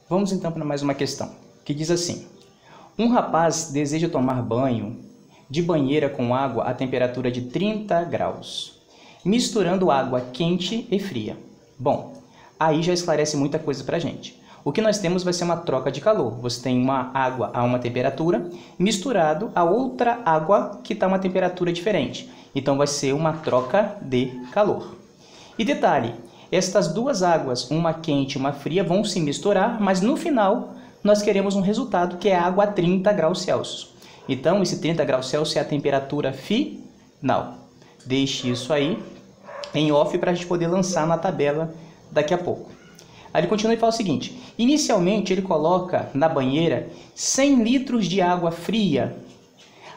Vamos então para mais uma questão, que diz assim: um rapaz deseja tomar banho de banheira com água a temperatura de 30 graus, misturando água quente e fria. Bom, aí já esclarece muita coisa para a gente. O que nós temos vai ser uma troca de calor. Você tem uma água a uma temperatura misturado a outra água que está a uma temperatura diferente. Então vai ser uma troca de calor. E detalhe, estas duas águas, uma quente e uma fria, vão se misturar, mas no final nós queremos um resultado que é água a 30 graus Celsius. Então esse 30 graus Celsius é a temperatura final. Deixe isso aí em off para a gente poder lançar na tabela daqui a pouco. Aí ele continua e fala o seguinte: inicialmente ele coloca na banheira 100 litros de água fria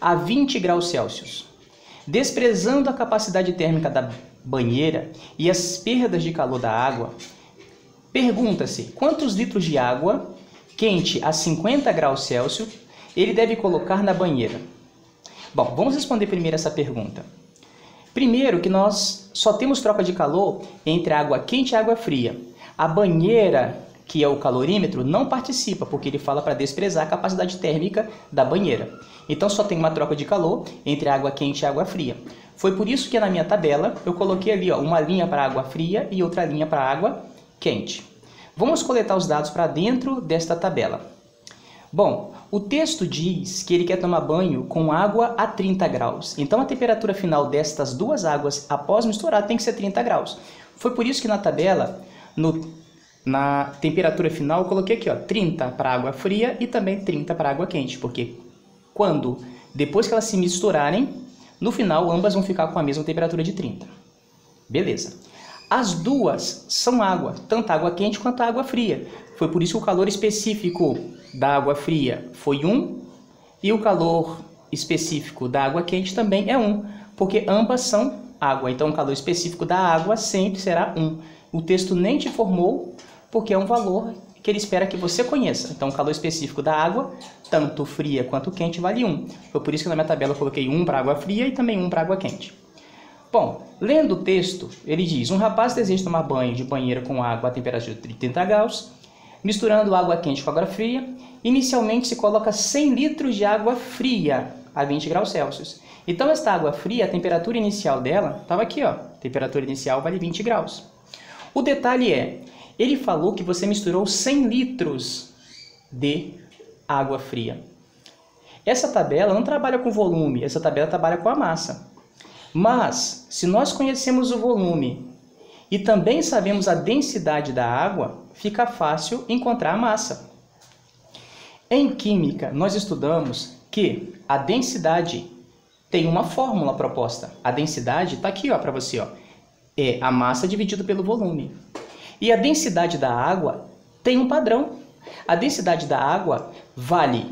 a 20 graus Celsius. Desprezando a capacidade térmica da banheira e as perdas de calor da água, pergunta-se quantos litros de água quente a 50 graus Celsius ele deve colocar na banheira. Bom, vamos responder primeiro essa pergunta. Primeiro que nós só temos troca de calor entre água quente e água fria. A banheira, que é o calorímetro, não participa, porque ele fala para desprezar a capacidade térmica da banheira. Então só tem uma troca de calor entre água quente e água fria. Foi por isso que na minha tabela eu coloquei ali uma linha para água fria e outra linha para água quente. Vamos coletar os dados para dentro desta tabela. Bom, o texto diz que ele quer tomar banho com água a 30 graus. Então a temperatura final destas duas águas após misturar tem que ser 30 graus. Foi por isso que na tabela, na temperatura final, eu coloquei aqui 30 para água fria e também 30 para água quente. Porque depois que elas se misturarem, no final ambas vão ficar com a mesma temperatura de 30. Beleza. As duas são água, tanto água quente quanto água fria. Foi por isso que o calor específico da água fria foi 1 e o calor específico da água quente também é 1, porque ambas são água. Então o calor específico da água sempre será 1. O texto nem te informou porque é um valor que ele espera que você conheça. Então o calor específico da água, tanto fria quanto quente, vale 1. Foi por isso que na minha tabela eu coloquei 1 para água fria e também 1 para água quente. Bom, lendo o texto, ele diz: um rapaz deseja tomar banho de banheira com água a temperatura de 30 graus, misturando água quente com água fria. Inicialmente se coloca 100 litros de água fria a 20 graus Celsius. Então esta água fria, a temperatura inicial dela, estava aqui, ó, temperatura inicial vale 20 graus. O detalhe é, ele falou que você misturou 100 litros de água fria. Essa tabela não trabalha com volume, essa tabela trabalha com a massa. Mas, se nós conhecemos o volume e também sabemos a densidade da água, fica fácil encontrar a massa. Em química, nós estudamos que a densidade tem uma fórmula proposta. A densidade está aqui para você. É a massa dividido pelo volume. E a densidade da água tem um padrão. A densidade da água vale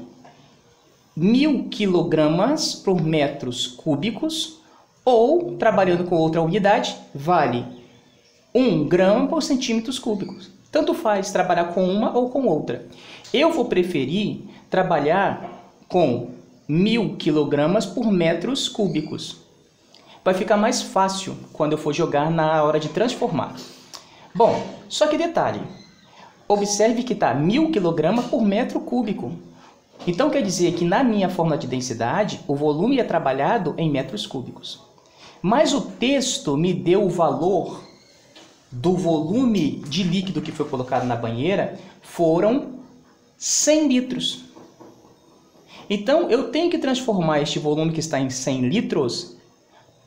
1000 kg por metros cúbicos, ou, trabalhando com outra unidade, vale 1 grama por centímetros cúbicos. Tanto faz trabalhar com uma ou com outra. Eu vou preferir trabalhar com 1000 kg por metros cúbicos. Vai ficar mais fácil quando eu for jogar na hora de transformar. Bom, só que detalhe. Observe que está 1000 kg por metro cúbico. Então quer dizer que na minha fórmula de densidade, o volume é trabalhado em metros cúbicos. Mas o texto me deu o valor do volume de líquido que foi colocado na banheira, foram 100 litros. Então eu tenho que transformar este volume que está em 100 litros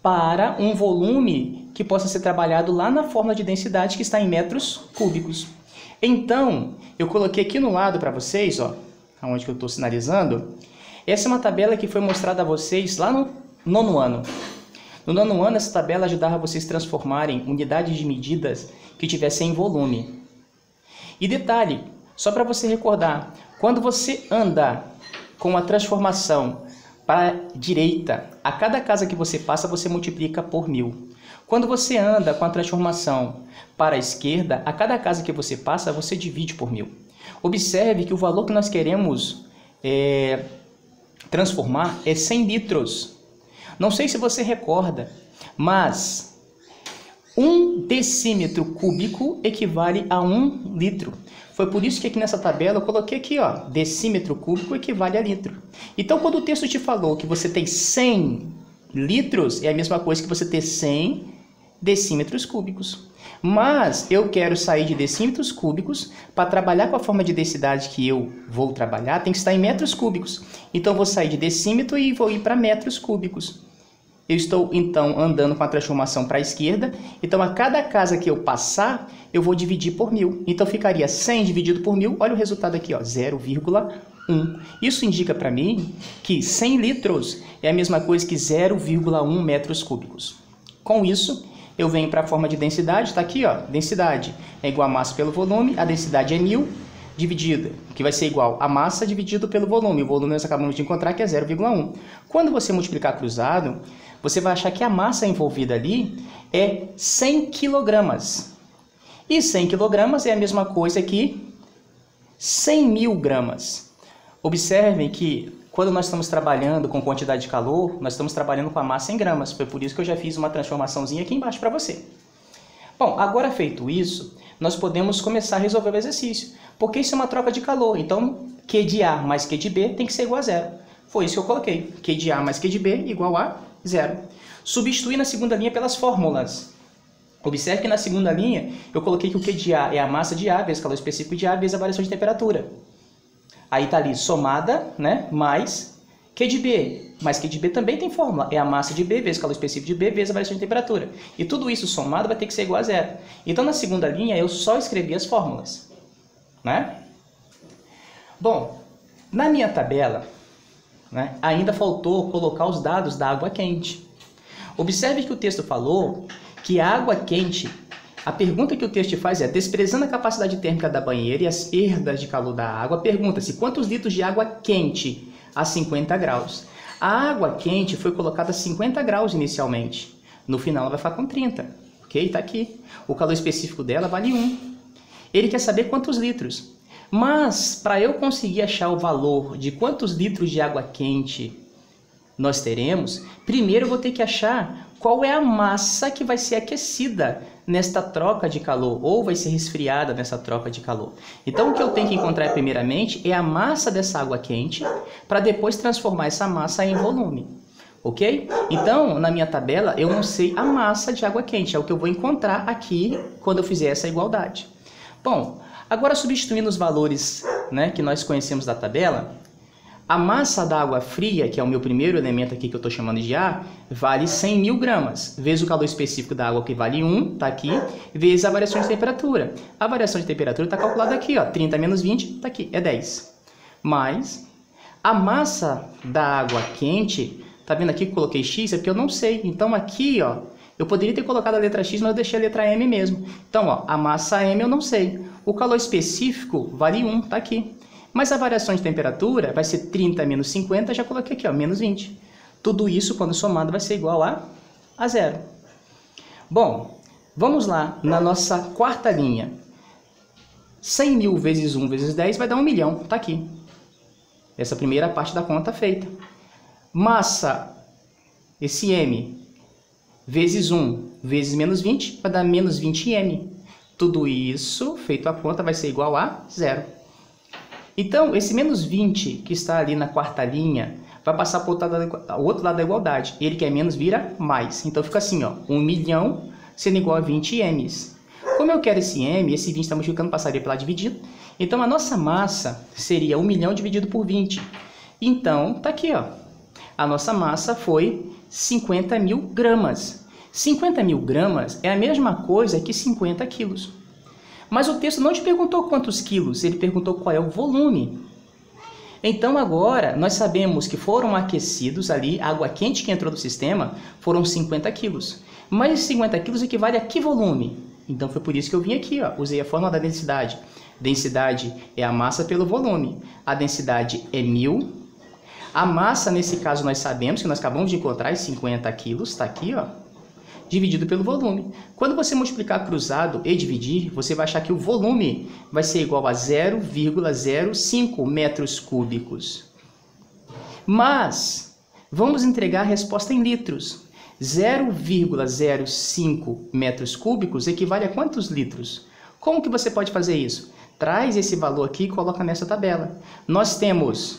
para um volume que possa ser trabalhado lá na fórmula de densidade que está em metros cúbicos. Então eu coloquei aqui no lado para vocês, onde que eu estou sinalizando, essa é uma tabela que foi mostrada a vocês lá no 9º ano. No 9º ano, essa tabela ajudava vocês a transformarem unidades de medidas que tivessem em volume. E detalhe, só para você recordar, quando você anda com a transformação para a direita, a cada casa que você passa, você multiplica por 1000. Quando você anda com a transformação para a esquerda, a cada casa que você passa, você divide por 1000. Observe que o valor que nós queremos transformar é 100 litros. Não sei se você recorda, mas 1 decímetro cúbico equivale a 1 litro. Foi por isso que aqui nessa tabela eu coloquei aqui, ó, decímetro cúbico equivale a litro. Então, quando o texto te falou que você tem 100 litros, é a mesma coisa que você ter 100 decímetros cúbicos. Mas eu quero sair de decímetros cúbicos para trabalhar com a forma de densidade que eu vou trabalhar, tem que estar em metros cúbicos. Então, eu vou sair de decímetro e vou ir para metros cúbicos. Eu estou, então, andando com a transformação para a esquerda. Então, a cada casa que eu passar, eu vou dividir por 1000. Então, ficaria 100 dividido por 1000. Olha o resultado aqui, ó, 0,1. Isso indica para mim que 100 litros é a mesma coisa que 0,1 metros cúbicos. Com isso, eu venho para a forma de densidade. Está aqui, ó, densidade é igual a massa pelo volume. A densidade é 1000 dividida, que vai ser igual a massa dividido pelo volume. O volume nós acabamos de encontrar que é 0,1. Quando você multiplicar cruzado, você vai achar que a massa envolvida ali é 100 quilogramas. E 100 quilogramas é a mesma coisa que 100 mil gramas. Observem que quando nós estamos trabalhando com quantidade de calor, nós estamos trabalhando com a massa em gramas. Foi por isso que eu já fiz uma transformaçãozinha aqui embaixo para você. Bom, agora feito isso, nós podemos começar a resolver o exercício. Porque isso é uma troca de calor. Então, Q de A mais Q de B tem que ser igual a 0. Foi isso que eu coloquei. Q de A mais Q de B igual a 0. Substituir na segunda linha pelas fórmulas. Observe que na segunda linha eu coloquei que o Q de A é a massa de A vezes o calor específico de A vezes a variação de temperatura. Aí está ali somada, né, mais Q de B. Mas Q de B também tem fórmula. É a massa de B vezes o calor específico de B vezes a variação de temperatura. E tudo isso somado vai ter que ser igual a 0. Então na segunda linha eu só escrevi as fórmulas, né? Bom, na minha tabela, né, ainda faltou colocar os dados da água quente. Observe que o texto falou que a água quente, a pergunta que o texto faz é, desprezando a capacidade térmica da banheira e as perdas de calor da água, pergunta-se quantos litros de água quente a 50 graus. A água quente foi colocada a 50 graus inicialmente. No final ela vai ficar com 30, ok? Está aqui. O calor específico dela vale 1. Ele quer saber quantos litros. Mas, para eu conseguir achar o valor de quantos litros de água quente nós teremos, primeiro eu vou ter que achar qual é a massa que vai ser aquecida nesta troca de calor, ou vai ser resfriada nessa troca de calor. Então, o que eu tenho que encontrar primeiramente é a massa dessa água quente, para depois transformar essa massa em volume. Ok? Então, na minha tabela, eu não sei a massa de água quente, é o que eu vou encontrar aqui quando eu fizer essa igualdade. Bom, agora substituindo os valores, né, que nós conhecemos da tabela, a massa da água fria, que é o meu primeiro elemento aqui que eu estou chamando de A, vale 100 mil gramas, vezes o calor específico da água que vale 1, está aqui, vezes a variação de temperatura. A variação de temperatura está calculada aqui, ó, 30 menos 20, está aqui, é 10. Mais a massa da água quente, tá vendo aqui que eu coloquei X? É porque eu não sei. Então aqui, ó, eu poderia ter colocado a letra X, mas eu deixei a letra M mesmo. Então, ó, a massa M eu não sei. O calor específico vale 1, tá aqui. Mas a variação de temperatura vai ser 30 menos 50, já coloquei aqui, ó, menos 20. Tudo isso, quando somado, vai ser igual a 0. Bom, vamos lá na nossa quarta linha. 100 mil vezes 1 vezes 10 vai dar 1 milhão, tá aqui. Essa primeira parte da conta feita. Massa, esse M, vezes 1 vezes menos 20, vai dar menos 20M. Tudo isso, feito a conta, vai ser igual a 0. Então, esse menos 20 que está ali na quarta linha, vai passar para o outro lado da igualdade. Ele que é menos vira mais. Então, fica assim, ó, 1 milhão sendo igual a 20 M's. Como eu quero esse M, esse 20 está multiplicando, passaria pela dividido. Então, a nossa massa seria 1 milhão dividido por 20. Então, tá aqui, ó. A nossa massa foi 50 mil gramas. 50 mil gramas é a mesma coisa que 50 quilos. Mas o texto não te perguntou quantos quilos, ele perguntou qual é o volume. Então agora nós sabemos que foram aquecidos ali, a água quente que entrou no sistema foram 50 quilos. Mas 50 quilos equivale a que volume? Então foi por isso que eu vim aqui, ó, usei a fórmula da densidade. Densidade é a massa pelo volume. A densidade é 1000. A massa, nesse caso, nós sabemos que nós acabamos de encontrar 50 quilos, está aqui, ó, dividido pelo volume. Quando você multiplicar cruzado e dividir, você vai achar que o volume vai ser igual a 0,05 metros cúbicos. Mas vamos entregar a resposta em litros. 0,05 metros cúbicos equivale a quantos litros? Como que você pode fazer isso? Traz esse valor aqui e coloca nessa tabela. Nós temos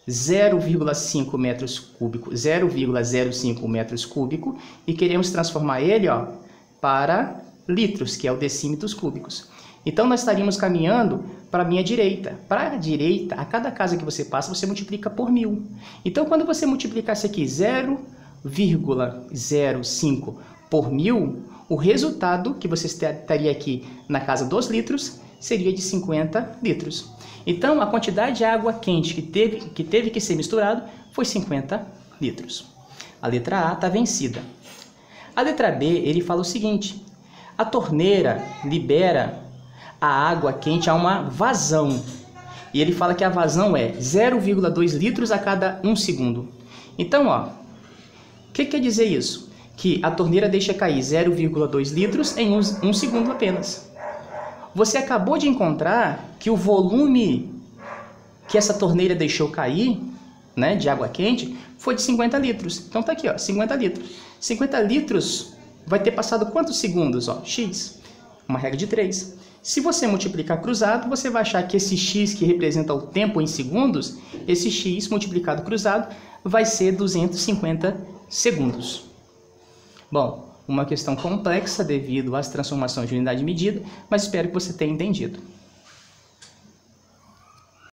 0,5 metros cúbicos, 0,05 metros cúbicos e queremos transformar ele para litros, que é o decímetros cúbicos. Então, nós estaríamos caminhando para a minha direita. Para a direita, a cada casa que você passa, você multiplica por 1000. Então, quando você multiplicar isso aqui, 0,05 por 1000, o resultado que você estaria aqui na casa dos litros seria de 50 litros. Então, a quantidade de água quente que teve que ser misturado foi 50 litros. A letra A está vencida. A letra B, ele fala o seguinte: a torneira libera a água quente a uma vazão. E ele fala que a vazão é 0,2 litros a cada 1 segundo. Então, o que quer dizer isso? Que a torneira deixa cair 0,2 litros em 1 segundo apenas. Você acabou de encontrar que o volume que essa torneira deixou cair, né, de água quente, foi de 50 litros. Então tá aqui, 50 litros. 50 litros vai ter passado quantos segundos? X. Uma regra de 3. Se você multiplicar cruzado, você vai achar que esse x que representa o tempo em segundos, esse x multiplicado cruzado vai ser 250 segundos. Bom, uma questão complexa devido às transformações de unidade de medida, mas espero que você tenha entendido.